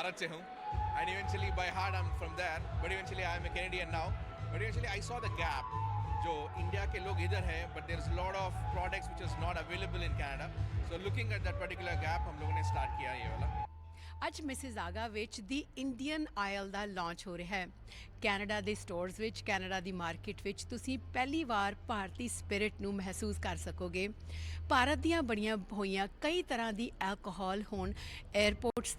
भारत से हूँ and eventually by heart I'm from there, but eventually I'm a Canadian now. But eventually I saw the gap. जो India के लोग इधर हैं, but there's a lot of products which is not available in Canada. So looking at that particular gap, हम लोगों ने start किया ये वाला. ਅੱਜ ਮਿਸਿਸਾਗਾ ਵਿੱਚ ਦੀ ਇੰਡੀਅਨ ਆਇਲ ਦਾ ਲਾਂਚ ਹੋ ਰਿਹਾ ਹੈ। ਕੈਨੇਡਾ ਦੇ ਸਟੋਰਸ ਵਿੱਚ, ਕੈਨੇਡਾ ਦੀ ਮਾਰਕੀਟ ਵਿੱਚ ਤੁਸੀਂ ਪਹਿਲੀ ਵਾਰ ਭਾਰਤੀ ਸਪਿਰਿਟ ਨੂੰ ਮਹਿਸੂਸ ਕਰ ਸਕੋਗੇ। ਭਾਰਤ ਦੀਆਂ ਬਣੀਆਂ ਹੋਈਆਂ ਕਈ ਤਰ੍ਹਾਂ ਦੀ ਐਲਕੋਹਲ ਹੁਣ 에ਅਰਪੋਰਟਸ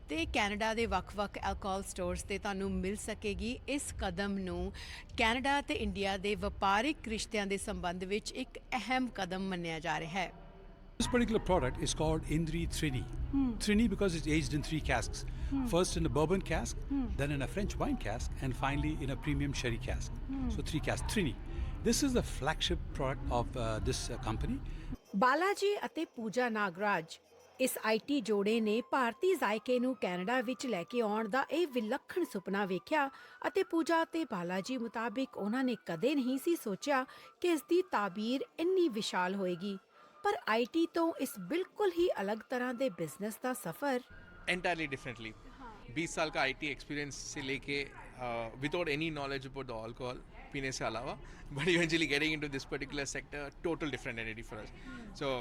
ਤੇ ਕੈਨੇਡਾ ਦੇ ਵੱਖ-ਵੱਖ ਐਲਕੋਹਲ ਸਟੋਰਸ ਤੇ ਤੁਹਾਨੂੰ ਮਿਲ ਸਕੇਗੀ। ਇਸ ਕਦਮ ਨੂੰ ਕੈਨੇਡਾ ਤੇ ਇੰਡੀਆ ਦੇ ਵਪਾਰਿਕ ਰਿਸ਼ਤਿਆਂ ਦੇ ਸੰਬੰਧ ਵਿੱਚ ਇੱਕ ਅਹਿਮ ਕਦਮ ਮੰਨਿਆ ਜਾ ਰਿਹਾ ਹੈ। This particular product is called Indri Trini. Trini because it's aged in 3 casks. First in a bourbon cask, then in a French wine cask, and finally in a premium sherry cask. So 3 casks, Trini. This is the flagship product of this company. Balaji ਅਤੇ ਪੂਜਾ ਨਾਗਰਾਜ ਇਸ IT ਜੋੜੇ ਨੇ ਭਾਰਤੀ ਜ਼ਾਇਕੇ ਨੂੰ Canada ਵਿੱਚ ਲੈ ਕੇ ਆਉਣ ਦਾ ਇਹ ਵਿਲੱਖਣ ਸੁਪਨਾ ਵੇਖਿਆ ਅਤੇ ਪੂਜਾ ਅਤੇ ਬਾਲਾਜੀ ਮੁਤਾਬਿਕ ਉਹਨਾਂ ਨੇ ਕਦੇ ਨਹੀਂ ਸੀ ਸੋਚਿਆ ਕਿ ਇਸ ਦੀ ਤਾਬੀਰ ਇੰਨੀ ਵਿਸ਼ਾਲ ਹੋਏਗੀ। पर आईटी तो इस बिल्कुल ही अलग तरह दे बिजनेस का सफर Entirely differently. 20 साल का IT एक्सपीरियंस से लेके without any knowledge about the alcohol पीने से अलावा, but eventually getting into this particular sector, total different entity for us. So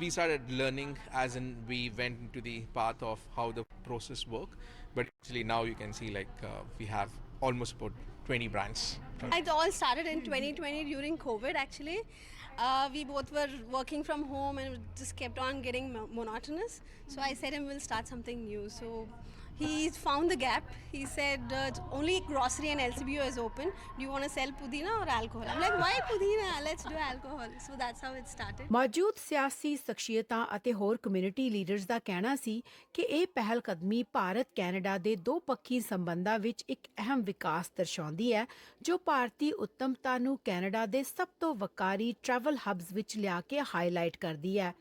we started learning as in we went into the path of how the process work, but actually now you can see like we have almost about 20 brands. It all started in 2020 during COVID actually. We both were working from home and it just kept on getting monotonous. So I said we'll start something new. So he found the gap. He said only grocery and LCBO is open. Do you want to sell pudina or alcohol? I'm like, why pudina? Let's do alcohol. So that's how it started. ਮੌਜੂਦ ਸਿਆਸੀ ਸ਼ਖਸੀਅਤਾਂ ਅਤੇ ਹੋਰ community leaders ਦਾ ਕਹਿਣਾ ਸੀ ਕਿ ਇਹ ਪਹਿਲ ਕਦਮੀ ਭਾਰਤ ਕੈਨੇਡਾ ਦੇ ਦੋ ਪੱਖੀ ਸੰਬੰਧਾਂ ਵਿੱਚ ਇੱਕ ਅਹਿਮ ਵਿਕਾਸ ਦਰਸਾਉਂਦੀ ਹੈ ਜੋ ਭਾਰਤੀ ਉੱਤਮਤਾ ਨੂੰ ਕੈਨੇਡਾ ਦੇ ਸਭ ਤੋਂ ਵਕਾਰੀ ਟਰੈਵਲ ਹਬਸ ਵਿੱਚ ਲਿਆ ਕੇ ਹਾਈਲਾਈਟ ਕਰਦੀ ਹੈ।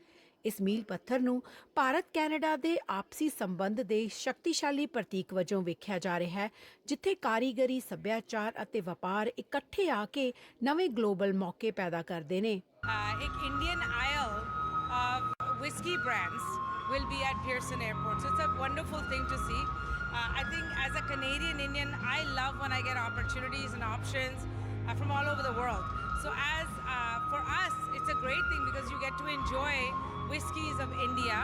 ਇਸ ਮੀਲ ਪੱਥਰ ਨੂੰ ਭਾਰਤ ਕੈਨੇਡਾ ਦੇ ਆਪਸੀ ਸੰਬੰਧ ਦੇ ਸ਼ਕਤੀਸ਼ਾਲੀ ਪ੍ਰਤੀਕ ਵਜੋਂ ਵੇਖਿਆ ਜਾ ਰਿਹਾ ਹੈ ਜਿੱਥੇ ਕਾਰੀਗਰੀ ਸੱਭਿਆਚਾਰ ਅਤੇ ਵਪਾਰ ਇਕੱਠੇ ਆ ਕੇ ਨਵੇਂ ਗਲੋਬਲ ਮੌਕੇ ਪੈਦਾ ਕਰਦੇ ਨੇ। एक Indian Isle of whiskey brands will be at Pearson Airport. So it's a wonderful thing to see. I think as a Canadian Indian, I love when I get opportunities and options from all over the world. So as for us, it's a great thing because you get to enjoy whiskeys of India.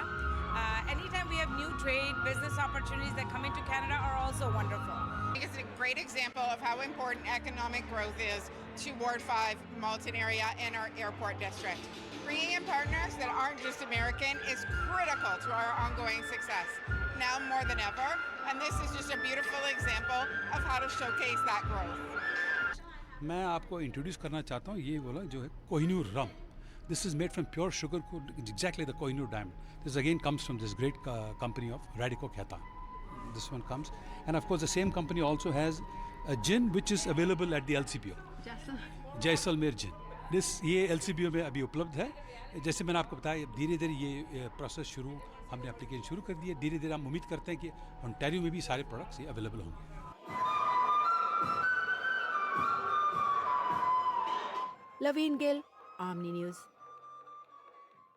Anytime we have new trade, business opportunities that come into Canada are also wonderful. I think it's a great example of how important economic growth is to Ward 5 Malton area and our airport district. Bringing in partners that aren't just American is critical to our ongoing success, now more than ever, and this is just a beautiful example of how to showcase that growth. मैं आपको introduce करना चाहता हूँ ये बोला जो है कोहिनूर रम. This is made from pure sugar, exactly the Kohinoor diamond. This again comes from this great company of Radico Khaitan. This one comes, and of course the same company also has a gin which is available at the LCBO. Jaisalmer gin. This ये LCBO में अभी उपलब्ध है। जैसे मैंने आपको बताया धीरे धीरे ये प्रोसेस शुरू हमने एप्लीकेशन शुरू कर दी है। धीरे धीरे हम उम्मीद करते हैं कि ओंटारियो में भी सारे प्रोडक्ट्स ये अवेलेबल होंगे। लवीन गिल, आमनी न्यूज़।